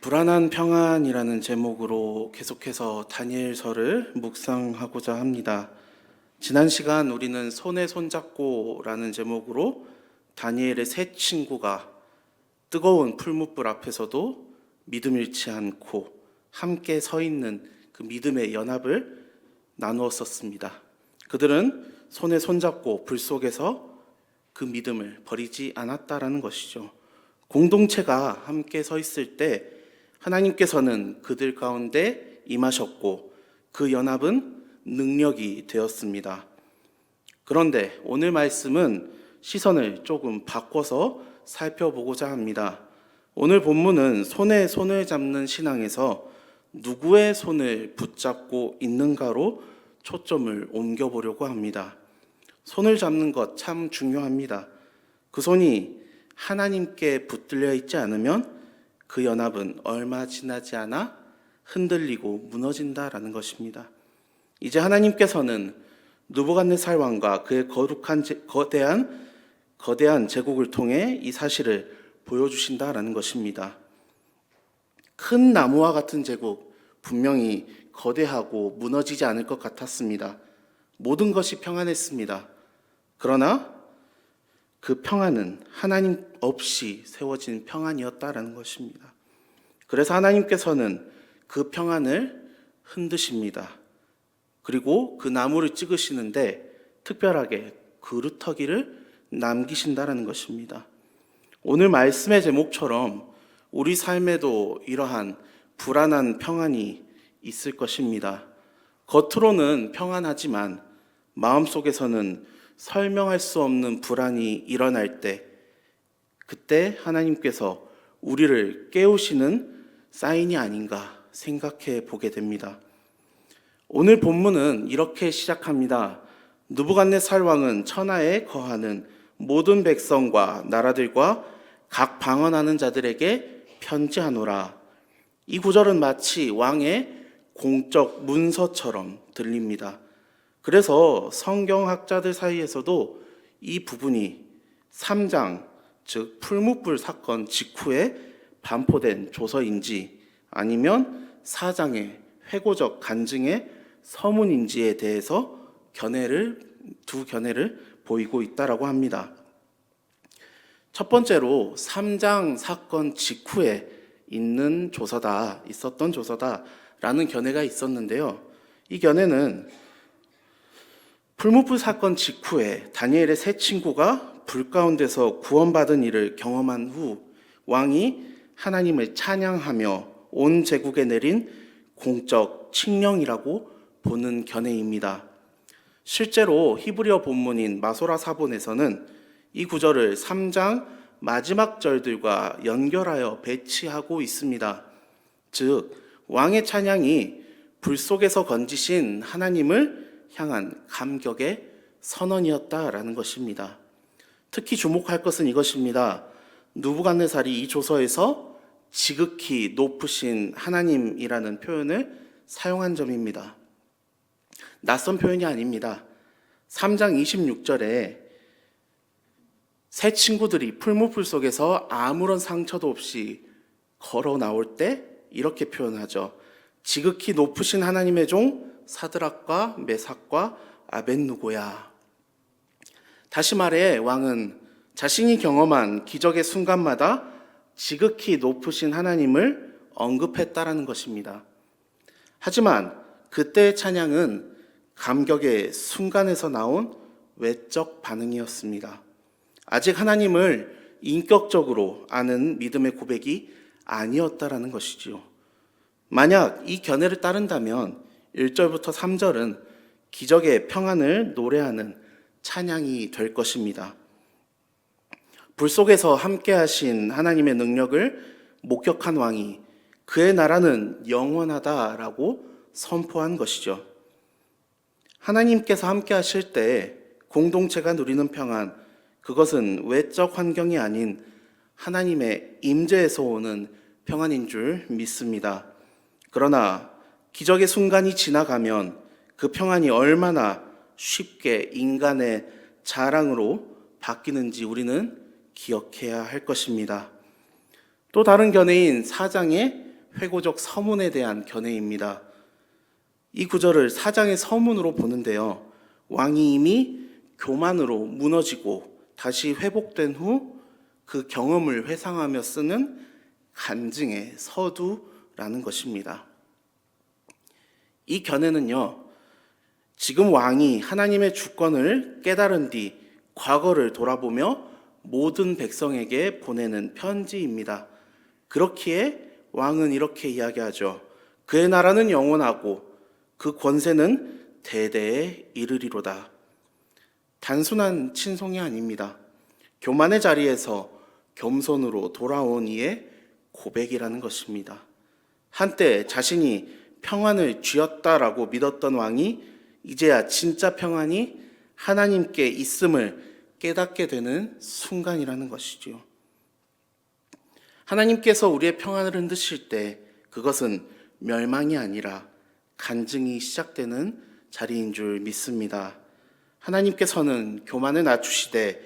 불안한 평안이라는 제목으로 계속해서 다니엘서를 묵상하고자 합니다. 지난 시간 우리는 손에 손잡고라는 제목으로 다니엘의 세 친구가 뜨거운 풀무불 앞에서도 믿음 잃지 않고 함께 서 있는 그 믿음의 연합을 나누었었습니다. 그들은 손에 손잡고 불 속에서 그 믿음을 버리지 않았다라는 것이죠. 공동체가 함께 서 있을 때 하나님께서는 그들 가운데 임하셨고 그 연합은 능력이 되었습니다. 그런데 오늘 말씀은 시선을 조금 바꿔서 살펴보고자 합니다. 오늘 본문은 손에 손을 잡는 신앙에서 누구의 손을 붙잡고 있는가로 초점을 옮겨보려고 합니다. 손을 잡는 것 참 중요합니다. 그 손이 하나님께 붙들려 있지 않으면 그 연합은 얼마 지나지 않아 흔들리고 무너진다라는 것입니다. 이제 하나님께서는 느부갓네살 왕과 그의 거룩한 거대한 제국을 통해 이 사실을 보여주신다라는 것입니다. 큰 나무와 같은 제국, 분명히 거대하고 무너지지 않을 것 같았습니다. 모든 것이 평안했습니다. 그러나 그 평안은 하나님 없이 세워진 평안이었다라는 것입니다. 그래서 하나님께서는 그 평안을 흔드십니다. 그리고 그 나무를 찍으시는데 특별하게 그루터기를 남기신다라는 것입니다. 오늘 말씀의 제목처럼 우리 삶에도 이러한 불안한 평안이 있을 것입니다. 겉으로는 평안하지만 마음속에서는 설명할 수 없는 불안이 일어날 때, 그때 하나님께서 우리를 깨우시는 사인이 아닌가 생각해 보게 됩니다. 오늘 본문은 이렇게 시작합니다. 느부갓네살 왕은 천하에 거하는 모든 백성과 나라들과 각 방언하는 자들에게 편지하노라. 이 구절은 마치 왕의 공적 문서처럼 들립니다. 그래서 성경학자들 사이에서도 이 부분이 3장, 즉 풀무불 사건 직후에 반포된 조서인지 아니면 4장의 회고적 간증의 서문인지에 대해서 두 견해를 보이고 있다라고 합니다. 첫 번째로 3장 사건 직후에 있었던 조서다라는 견해가 있었는데요. 이 견해는 풀무불 사건 직후에 다니엘의 세 친구가 불 가운데서 구원받은 일을 경험한 후 왕이 하나님을 찬양하며 온 제국에 내린 공적 칙령이라고 보는 견해입니다. 실제로 히브리어 본문인 마소라 사본에서는 이 구절을 3장 마지막 절들과 연결하여 배치하고 있습니다. 즉, 왕의 찬양이 불 속에서 건지신 하나님을 향한 감격의 선언이었다라는 것입니다. 특히 주목할 것은 이것입니다. 느부갓네살이 이 조서에서 지극히 높으신 하나님이라는 표현을 사용한 점입니다. 낯선 표현이 아닙니다. 3장 26절에 세 친구들이 풀무불 속에서 아무런 상처도 없이 걸어 나올 때 이렇게 표현하죠. 지극히 높으신 하나님의 종 사드락과 메삭과 아벳느고야. 다시 말해 왕은 자신이 경험한 기적의 순간마다 지극히 높으신 하나님을 언급했다라는 것입니다. 하지만 그때의 찬양은 감격의 순간에서 나온 외적 반응이었습니다. 아직 하나님을 인격적으로 아는 믿음의 고백이 아니었다라는 것이지요. 만약 이 견해를 따른다면 1절부터 3절은 기적의 평안을 노래하는 찬양이 될 것입니다. 불 속에서 함께 하신 하나님의 능력을 목격한 왕이 그의 나라는 영원하다라고 선포한 것이죠. 하나님께서 함께 하실 때 공동체가 누리는 평안, 그것은 외적 환경이 아닌 하나님의 임재에서 오는 평안인 줄 믿습니다. 그러나 기적의 순간이 지나가면 그 평안이 얼마나 쉽게 인간의 자랑으로 바뀌는지 우리는 기억해야 할 것입니다. 또 다른 견해인 4장의 회고적 서문에 대한 견해입니다. 이 구절을 사장의 서문으로 보는데요. 왕이 이미 교만으로 무너지고 다시 회복된 후 그 경험을 회상하며 쓰는 간증의 서두라는 것입니다. 이 견해는요, 지금 왕이 하나님의 주권을 깨달은 뒤 과거를 돌아보며 모든 백성에게 보내는 편지입니다. 그렇기에 왕은 이렇게 이야기하죠. 그의 나라는 영원하고 그 권세는 대대에 이르리로다. 단순한 친송이 아닙니다. 교만의 자리에서 겸손으로 돌아온 이의 고백이라는 것입니다. 한때 자신이 평안을 쥐었다라고 믿었던 왕이 이제야 진짜 평안이 하나님께 있음을 깨닫게 되는 순간이라는 것이지요. 하나님께서 우리의 평안을 흔드실 때 그것은 멸망이 아니라 간증이 시작되는 자리인 줄 믿습니다. 하나님께서는 교만을 낮추시되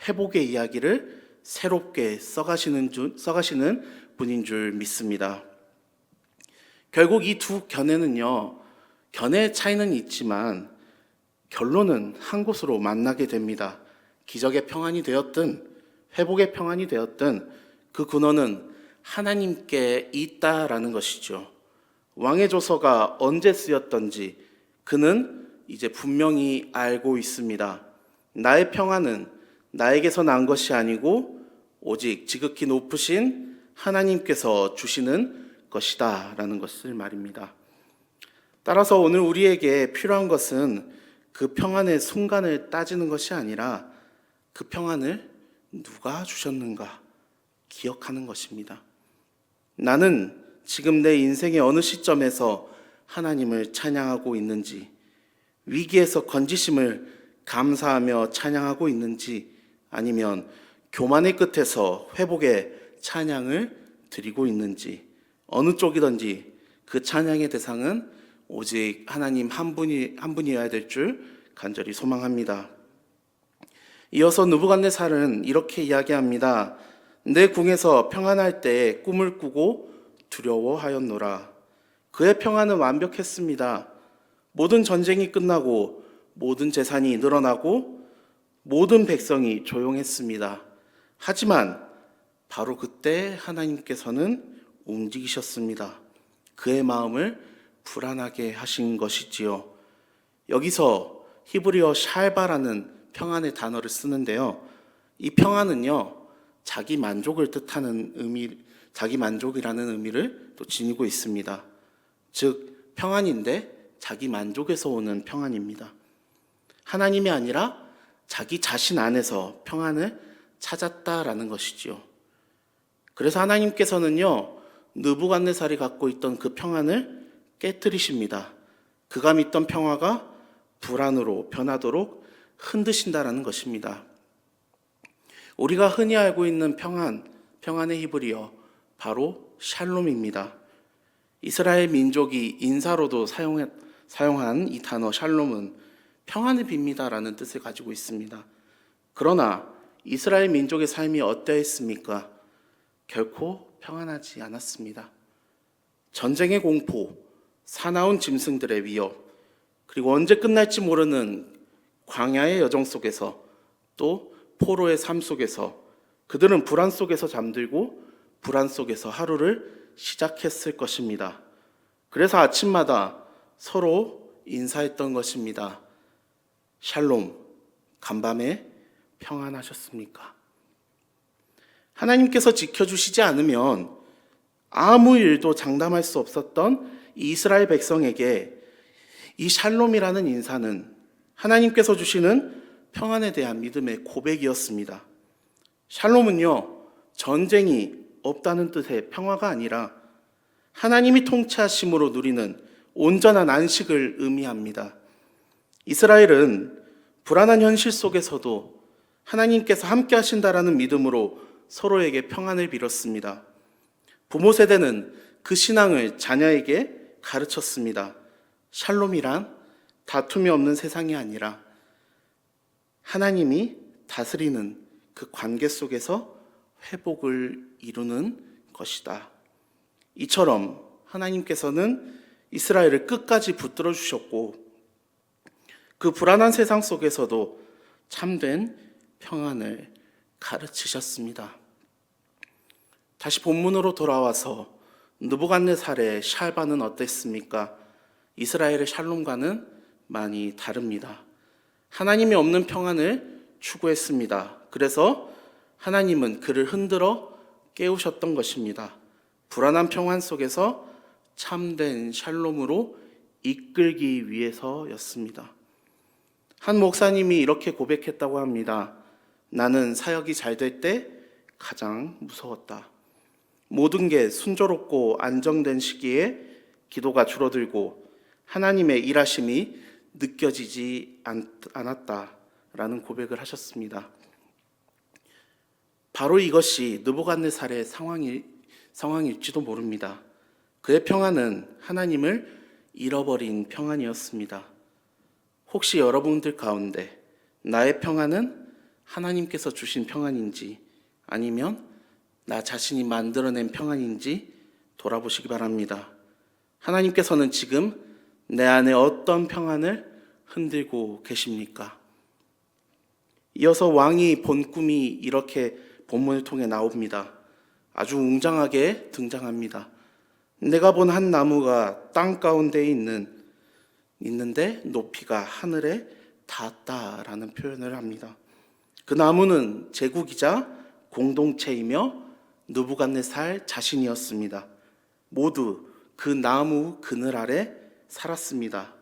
회복의 이야기를 새롭게 써가시는 분인 줄 믿습니다. 결국 이 두 견해는요, 견해의 차이는 있지만 결론은 한 곳으로 만나게 됩니다. 기적의 평안이 되었든 회복의 평안이 되었든 그 근원은 하나님께 있다라는 것이죠. 왕의 조서가 언제 쓰였던지 그는 이제 분명히 알고 있습니다. 나의 평안은 나에게서 난 것이 아니고 오직 지극히 높으신 하나님께서 주시는 것이다 라는 것을 말입니다. 따라서 오늘 우리에게 필요한 것은 그 평안의 순간을 따지는 것이 아니라 그 평안을 누가 주셨는가 기억하는 것입니다. 나는 지금 내 인생의 어느 시점에서 하나님을 찬양하고 있는지, 위기에서 건지심을 감사하며 찬양하고 있는지, 아니면 교만의 끝에서 회복의 찬양을 드리고 있는지, 어느 쪽이든지 그 찬양의 대상은 오직 하나님 한 분이어야 될 줄 간절히 소망합니다. 이어서 느부갓네살은 이렇게 이야기합니다. 내 궁에서 평안할 때에 꿈을 꾸고 두려워하였노라. 그의 평안은 완벽했습니다. 모든 전쟁이 끝나고 모든 재산이 늘어나고 모든 백성이 조용했습니다. 하지만 바로 그때 하나님께서는 움직이셨습니다. 그의 마음을 불안하게 하신 것이지요. 여기서 히브리어 샬바라는 평안의 단어를 쓰는데요. 이 평안은요, 자기 만족을 뜻하는 자기 만족이라는 의미를 또 지니고 있습니다. 즉, 평안인데 자기 만족에서 오는 평안입니다. 하나님이 아니라 자기 자신 안에서 평안을 찾았다라는 것이지요. 그래서 하나님께서는요, 느부갓네살이 갖고 있던 그 평안을 깨뜨리십니다. 그가 믿던 평화가 불안으로 변하도록 흔드신다라는 것입니다. 우리가 흔히 알고 있는 평안의 히브리어 바로 샬롬입니다. 이스라엘 민족이 인사로도 사용한 이 단어 샬롬은 평안을 빕니다라는 뜻을 가지고 있습니다. 그러나 이스라엘 민족의 삶이 어떠했습니까? 결코 평안하지 않았습니다. 전쟁의 공포, 사나운 짐승들의 위협, 그리고 언제 끝날지 모르는 광야의 여정 속에서 또 포로의 삶 속에서 그들은 불안 속에서 잠들고 불안 속에서 하루를 시작했을 것입니다. 그래서 아침마다 서로 인사했던 것입니다. 샬롬, 간밤에 평안하셨습니까? 하나님께서 지켜주시지 않으면 아무 일도 장담할 수 없었던 이스라엘 백성에게 이 샬롬이라는 인사는 하나님께서 주시는 평안에 대한 믿음의 고백이었습니다. 샬롬은요, 전쟁이 없다는 뜻의 평화가 아니라 하나님이 통치하심으로 누리는 온전한 안식을 의미합니다. 이스라엘은 불안한 현실 속에서도 하나님께서 함께 하신다라는 믿음으로 서로에게 평안을 빌었습니다. 부모 세대는 그 신앙을 자녀에게 가르쳤습니다. 샬롬이란 다툼이 없는 세상이 아니라 하나님이 다스리는 그 관계 속에서 회복을 이루는 것이다. 이처럼 하나님께서는 이스라엘을 끝까지 붙들어 주셨고 그 불안한 세상 속에서도 참된 평안을 가르치셨습니다. 다시 본문으로 돌아와서 느부갓네살의 샬바는 어땠습니까? 이스라엘의 샬롬과는 많이 다릅니다. 하나님이 없는 평안을 추구했습니다. 그래서 하나님은 그를 흔들어 깨우셨던 것입니다. 불안한 평안 속에서 참된 샬롬으로 이끌기 위해서였습니다. 한 목사님이 이렇게 고백했다고 합니다. 나는 사역이 잘 될 때 가장 무서웠다. 모든 게 순조롭고 안정된 시기에 기도가 줄어들고 하나님의 일하심이 느껴지지 않았다라는 고백을 하셨습니다. 바로 이것이 느부갓네살의 상황일지도 모릅니다. 그의 평안은 하나님을 잃어버린 평안이었습니다. 혹시 여러분들 가운데 나의 평안은 하나님께서 주신 평안인지 아니면 나 자신이 만들어낸 평안인지 돌아보시기 바랍니다. 하나님께서는 지금 내 안에 어떤 평안을 흔들고 계십니까? 이어서 왕이 본 꿈이 이렇게 본문을 통해 나옵니다. 아주 웅장하게 등장합니다. 내가 본 한 나무가 땅 가운데 있는데 높이가 하늘에 닿았다라는 표현을 합니다. 그 나무는 제국이자 공동체이며 느부갓네살 자신이었습니다. 모두 그 나무 그늘 아래 살았습니다.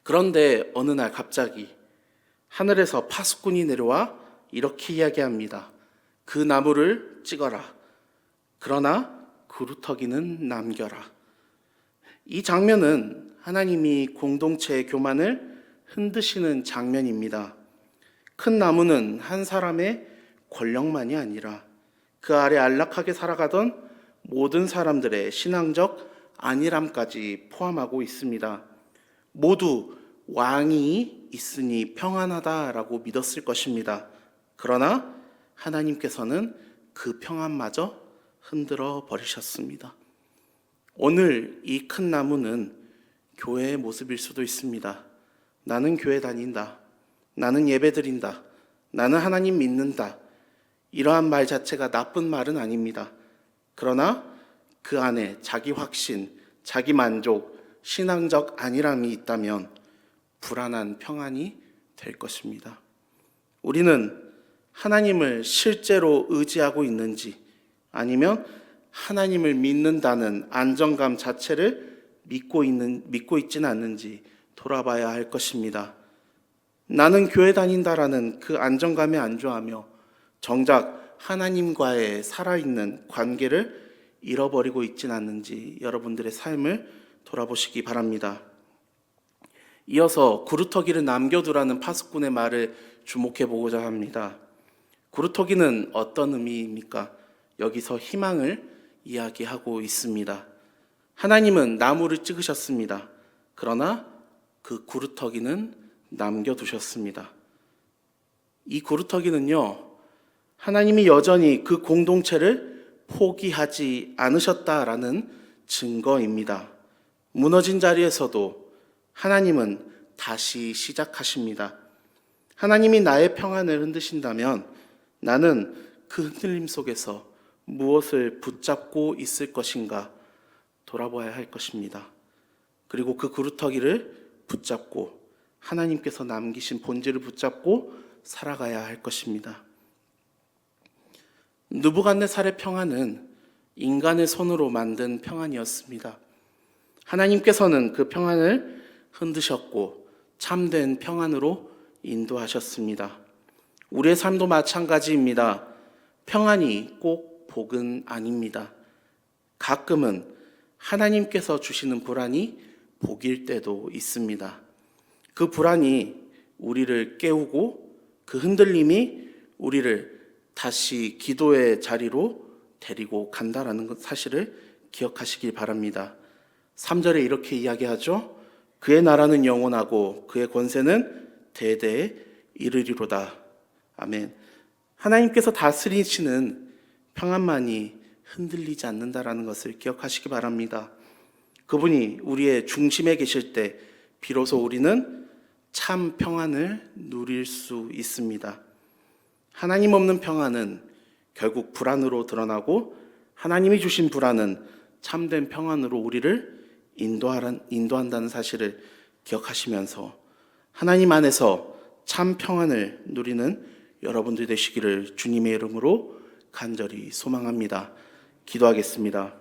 그런데 어느 날 갑자기 하늘에서 파수꾼이 내려와 이렇게 이야기합니다. 그 나무를 찍어라. 그러나 그루터기는 남겨라. 이 장면은 하나님이 공동체의 교만을 흔드시는 장면입니다. 큰 나무는 한 사람의 권력만이 아니라 그 아래 안락하게 살아가던 모든 사람들의 신앙적 안일함까지 포함하고 있습니다. 모두 왕이 있으니 평안하다라고 믿었을 것입니다. 그러나 하나님께서는 그 평안마저 흔들어 버리셨습니다. 오늘 이 큰 나무는 교회의 모습일 수도 있습니다. 나는 교회 다닌다. 나는 예배 드린다. 나는 하나님 믿는다. 이러한 말 자체가 나쁜 말은 아닙니다. 그러나 그 안에 자기 확신, 자기 만족, 신앙적 안일함이 있다면 불안한 평안이 될 것입니다. 우리는 하나님을 실제로 의지하고 있는지 아니면 하나님을 믿는다는 안정감 자체를 믿고 있지는 않는지 돌아봐야 할 것입니다. 나는 교회 다닌다라는 그 안정감에 안주하며 정작 하나님과의 살아있는 관계를 잃어버리고 있지는 않는지 여러분들의 삶을 돌아보시기 바랍니다. 이어서 구루터기를 남겨두라는 파수꾼의 말을 주목해 보고자 합니다. 구루터기는 어떤 의미입니까? 여기서 희망을 이야기하고 있습니다. 하나님은 나무를 찍으셨습니다. 그러나 그 구루터기는 남겨두셨습니다. 이 구루터기는요, 하나님이 여전히 그 공동체를 포기하지 않으셨다라는 증거입니다. 무너진 자리에서도 하나님은 다시 시작하십니다. 하나님이 나의 평안을 흔드신다면 나는 그 흔들림 속에서 무엇을 붙잡고 있을 것인가 돌아봐야 할 것입니다. 그리고 그 구루터기를 붙잡고 하나님께서 남기신 본질을 붙잡고 살아가야 할 것입니다. 느부갓네살의 평안은 인간의 손으로 만든 평안이었습니다. 하나님께서는 그 평안을 흔드셨고 참된 평안으로 인도하셨습니다. 우리의 삶도 마찬가지입니다. 평안이 꼭 복은 아닙니다. 가끔은 하나님께서 주시는 불안이 복일 때도 있습니다. 그 불안이 우리를 깨우고 그 흔들림이 우리를 다시 기도의 자리로 데리고 간다라는 사실을 기억하시길 바랍니다. 3절에 이렇게 이야기하죠. 그의 나라는 영원하고 그의 권세는 대대에 이르리로다. 아멘. 하나님께서 다스리시는 평안만이 흔들리지 않는다라는 것을 기억하시기 바랍니다. 그분이 우리의 중심에 계실 때 비로소 우리는 참 평안을 누릴 수 있습니다. 하나님 없는 평안은 결국 불안으로 드러나고, 하나님이 주신 불안은 참된 평안으로 우리를 인도한다는 사실을 기억하시면서 하나님 안에서 참 평안을 누리는 여러분들 되시기를 주님의 이름으로 간절히 소망합니다. 기도하겠습니다.